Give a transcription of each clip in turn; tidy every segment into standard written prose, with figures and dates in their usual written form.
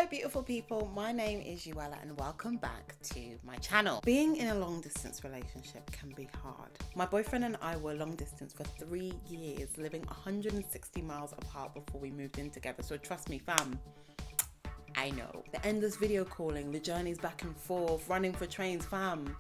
Hello beautiful people, my name is Euella and welcome back to my channel. Being in a long distance relationship can be hard. My boyfriend and I were long distance for 3 years, living 160 miles apart before we moved in together, so trust me fam, I know. The endless video calling, the journeys back and forth, running for trains, fam,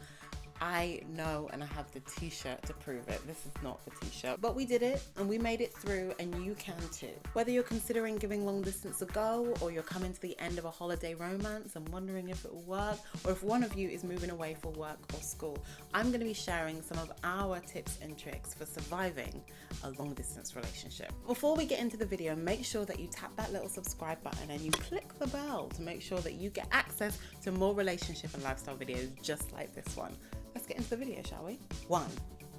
I know, and I have the t-shirt to prove it. This is not the t-shirt, but we did it and we made it through, and you can too. Whether you're considering giving long distance a go, or you're coming to the end of a holiday romance and wondering if it will work, or if one of you is moving away for work or school, I'm going to be sharing some of our tips and tricks for surviving a long distance relationship. Before we get into the video, make sure that you tap that little subscribe button and you click the bell to make sure that you get access to more relationship and lifestyle videos just like this one. Let's get into the video, shall we? 1.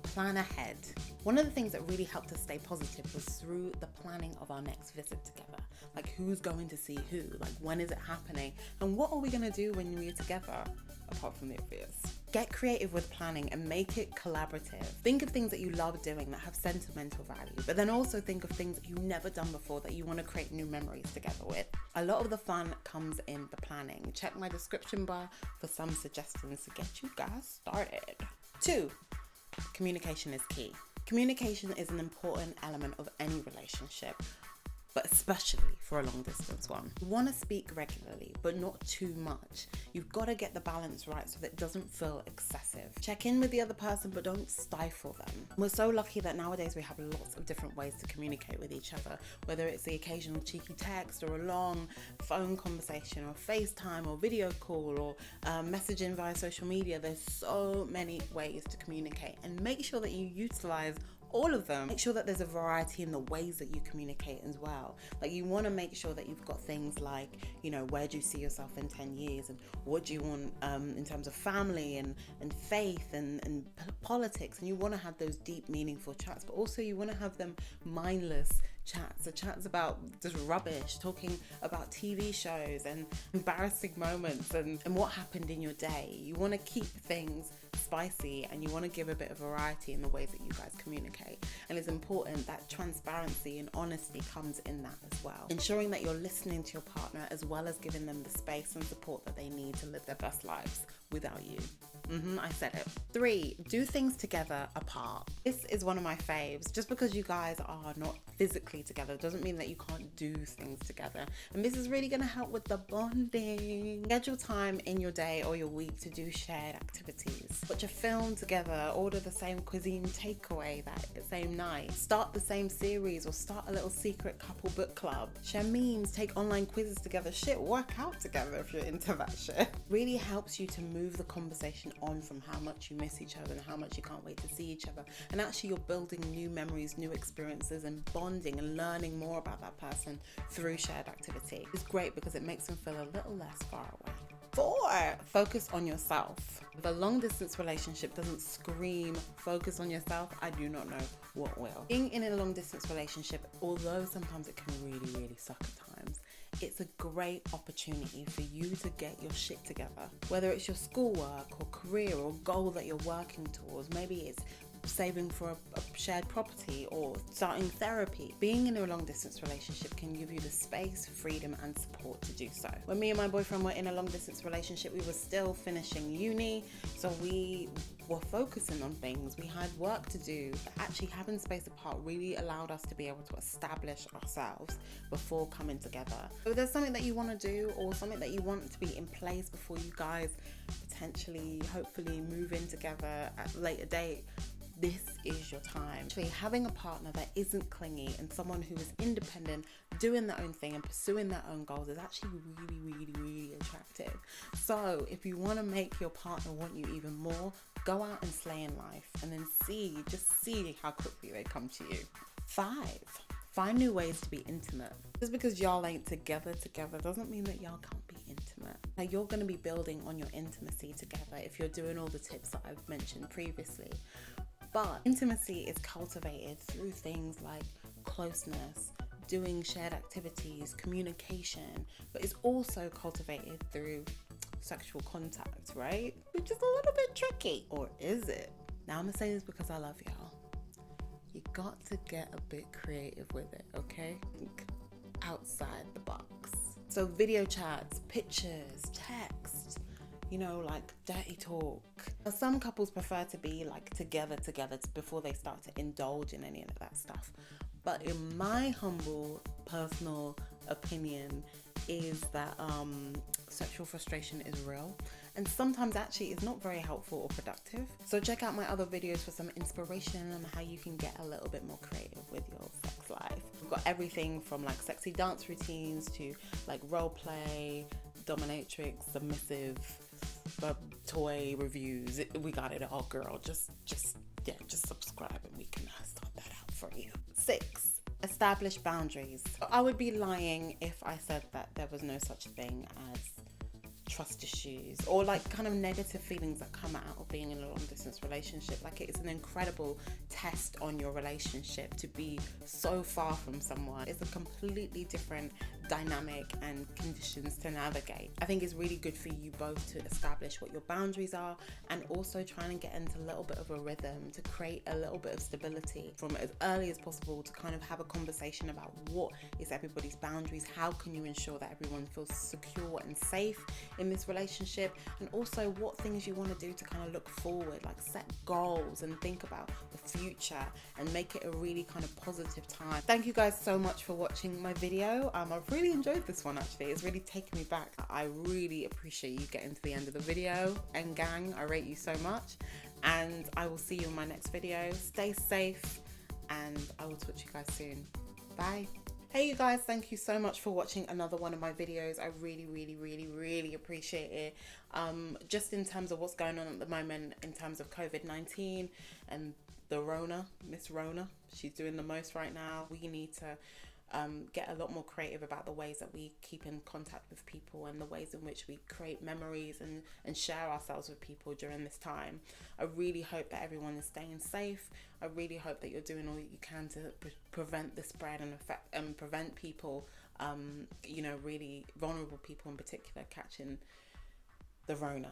Plan ahead. One of the things that really helped us stay positive was through the planning of our next visit together. Like, who's going to see who? Like, when is it happening? And what are we going to do when we're together? Apart from the obvious. Get creative with planning and make it collaborative. Think of things that you love doing that have sentimental value, but then also think of things that you've never done before that you want to create new memories together with. A lot of the fun comes in the planning. Check my description bar for some suggestions to get you guys started. 2. Communication is key. Communication is an important element of any relationship, but especially for a long distance one. You want to speak regularly, but not too much. You've got to get the balance right so that it doesn't feel excessive. Check in with the other person, but don't stifle them. We're so lucky that nowadays we have lots of different ways to communicate with each other, whether it's the occasional cheeky text or a long phone conversation or FaceTime or video call or messaging via social media. There's so many ways to communicate, and make sure that you utilize all of them. Make sure that there's a variety in the ways that you communicate as well. Like, you want to make sure that you've got things like, you know, where do you see yourself in 10 years, and what do you want in terms of family and faith and politics, and you want to have those deep, meaningful chats, but also you want to have them mindless chats, the chats about just rubbish, talking about TV shows and embarrassing moments and what happened in your day. You want to keep things spicy, and you want to give a bit of variety in the ways that you guys communicate, and it's important that transparency and honesty comes in that as well, ensuring that you're listening to your partner as well as giving them the space and support that they need to live their best lives without you. I said it. 3. Do things together apart. This is one of my faves. Just because you guys are not physically together doesn't mean that you can't do things together, and this is really going to help with the bonding. Schedule time in your day or your week to do shared activities. Watch a film together, order the same cuisine takeaway that same night, start the same series, or start a little secret couple book club. Share memes, take online quizzes together, work out together if you're into that shit. Really helps you to move the conversation on from how much you miss each other and how much you can't wait to see each other, and actually you're building new memories, new experiences, and bonding and learning more about that person through shared activity. It's great because it makes them feel a little less far away. 4. Focus on yourself. If a long distance relationship doesn't scream focus on yourself, I do not know what will. Being in a long distance relationship, although sometimes it can really suck at times, it's a great opportunity for you to get your shit together. Whether it's your schoolwork or career or goal that you're working towards, maybe it's saving for a shared property or starting therapy. Being in a long distance relationship can give you the space, freedom and support to do so. When me and my boyfriend were in a long distance relationship, we were still finishing uni, so we were focusing on things. We had work to do. Actually having space apart really allowed us to be able to establish ourselves before coming together. So if there's something that you want to do or something that you want to be in place before you guys potentially, hopefully move in together at a later date, this is your time. Actually, having a partner that isn't clingy and someone who is independent, doing their own thing and pursuing their own goals is actually really attractive. So if you want to make your partner want you even more, go out and slay in life, and then see how quickly they come to you. 5. Find new ways to be intimate. Just because y'all ain't together doesn't mean that y'all can't be intimate. Now, you're going to be building on your intimacy together if you're doing all the tips that I've mentioned previously. But intimacy is cultivated through things like closeness, doing shared activities, communication, but it's also cultivated through sexual contact, right? Which is a little bit tricky. Or is it? Now, I'm gonna say this because I love y'all. You got to get a bit creative with it, okay? Think outside the box. So video chats, pictures, text, you know, like dirty talk. Some couples prefer to be like together before they start to indulge in any of that stuff. But in my humble personal opinion is that sexual frustration is real, and sometimes actually it's not very helpful or productive. So check out my other videos for some inspiration on how you can get a little bit more creative with your sex life. We've got everything from like sexy dance routines to like role play, dominatrix, submissive, toy reviews. We got it all, girl. Just subscribe and we can sort that out for you. 6, establish boundaries. I would be lying if I said that there was no such thing as trust issues or like kind of negative feelings that come out of being in a long distance relationship. Like, it is an incredible test on your relationship to be so far from someone. It's a completely different dynamic and conditions to navigate. I think it's really good for you both to establish what your boundaries are and also trying to get into a little bit of a rhythm to create a little bit of stability from as early as possible, to kind of have a conversation about what is everybody's boundaries, how can you ensure that everyone feels secure and safe in this relationship, and also what things you want to do to kind of look forward, like set goals and think about the future and make it a really kind of positive time. Thank you guys so much for watching my video. I've really enjoyed this one actually. It's really taken me back. I really appreciate you getting to the end of the video, and gang, I rate you so much, and I will see you in my next video. Stay safe and I will talk to you guys soon. Bye. Hey you guys, thank you so much for watching another one of my videos. I really appreciate it. Just in terms of what's going on at the moment in terms of COVID-19 and the Rona, Miss Rona, she's doing the most right now. We need to get a lot more creative about the ways that we keep in contact with people and the ways in which we create memories and share ourselves with people during this time. I really hope that everyone is staying safe. I really hope that you're doing all that you can to prevent the spread and prevent people, you know, really vulnerable people in particular, catching the Rona.